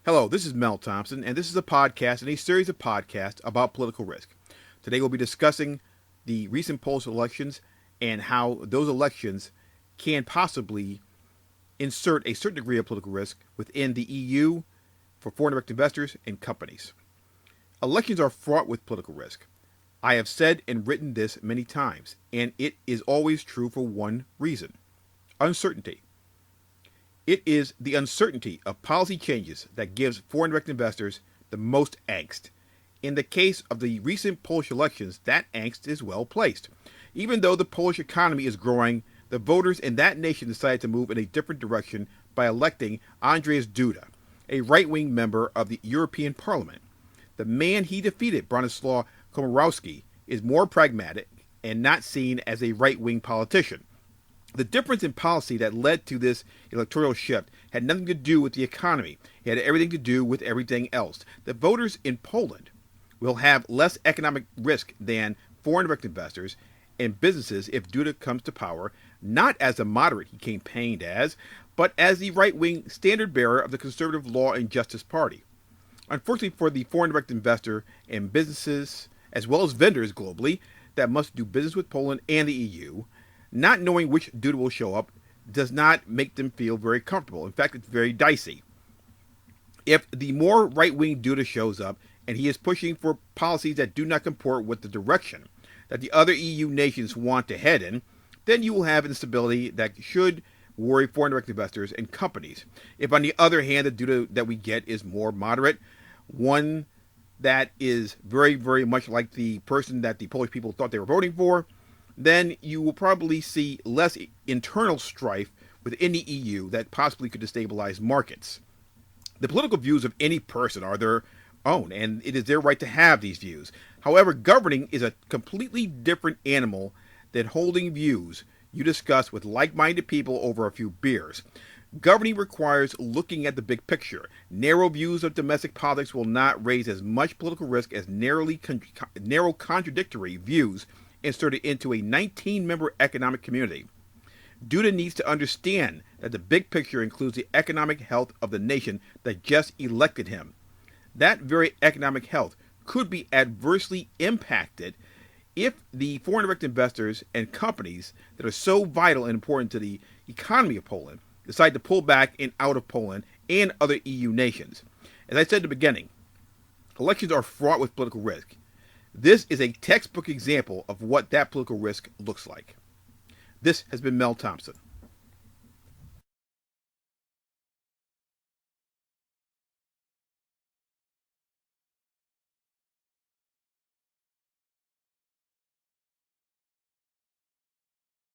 Hello, this is Mel Thompson, and this is a podcast and a series of podcasts about political risk. Today we'll be discussing the recent Polish elections and how those elections can possibly insert a certain degree of political risk within the EU for foreign direct investors and companies. Elections are fraught with political risk. I have said and written this many times, and it is always true for one reason: uncertainty. It is the uncertainty of policy changes that gives foreign direct investors the most angst. In the case of the recent Polish elections, that angst is well placed. Even though the Polish economy is growing, the voters in that nation decided to move in a different direction by electing Andrzej Duda, a right wing member of the European Parliament. The man he defeated, Bronislaw Komorowski, is more pragmatic and not seen as a right wing politician. The difference in policy that led to this electoral shift had nothing to do with the economy. It had everything to do with everything else. The voters in Poland will have less economic risk than foreign direct investors and businesses if Duda comes to power, not as a moderate he campaigned as, but as the right wing standard bearer of the conservative Law and Justice Party. Unfortunately for the foreign direct investor and businesses, as well as vendors globally, that must do business with Poland and the EU, not knowing which Duda will show up does not make them feel very comfortable. In fact, it's very dicey. If the more right-wing Duda shows up and he is pushing for policies that do not comport with the direction that the other EU nations want to head in, then you will have instability that should worry foreign direct investors and companies. If, on the other hand, the Duda that we get is more moderate, one that is very, very much like the person that the Polish people thought they were voting for, then you will probably see less internal strife within the EU that possibly could destabilize markets. The political views of any person are their own, and it is their right to have these views. However, governing is a completely different animal than holding views you discuss with like-minded people over a few beers. Governing requires looking at the big picture. Narrow views of domestic politics will not raise as much political risk as narrow contradictory views inserted into a 19-member economic community. Duda needs to understand that the big picture includes the economic health of the nation that just elected him. That very economic health could be adversely impacted if the foreign direct investors and companies that are so vital and important to the economy of Poland decide to pull back and out of Poland and other EU nations. As I said at the beginning, elections are fraught with political risk. This is a textbook example of what that political risk looks like. This has been Mel Thompson.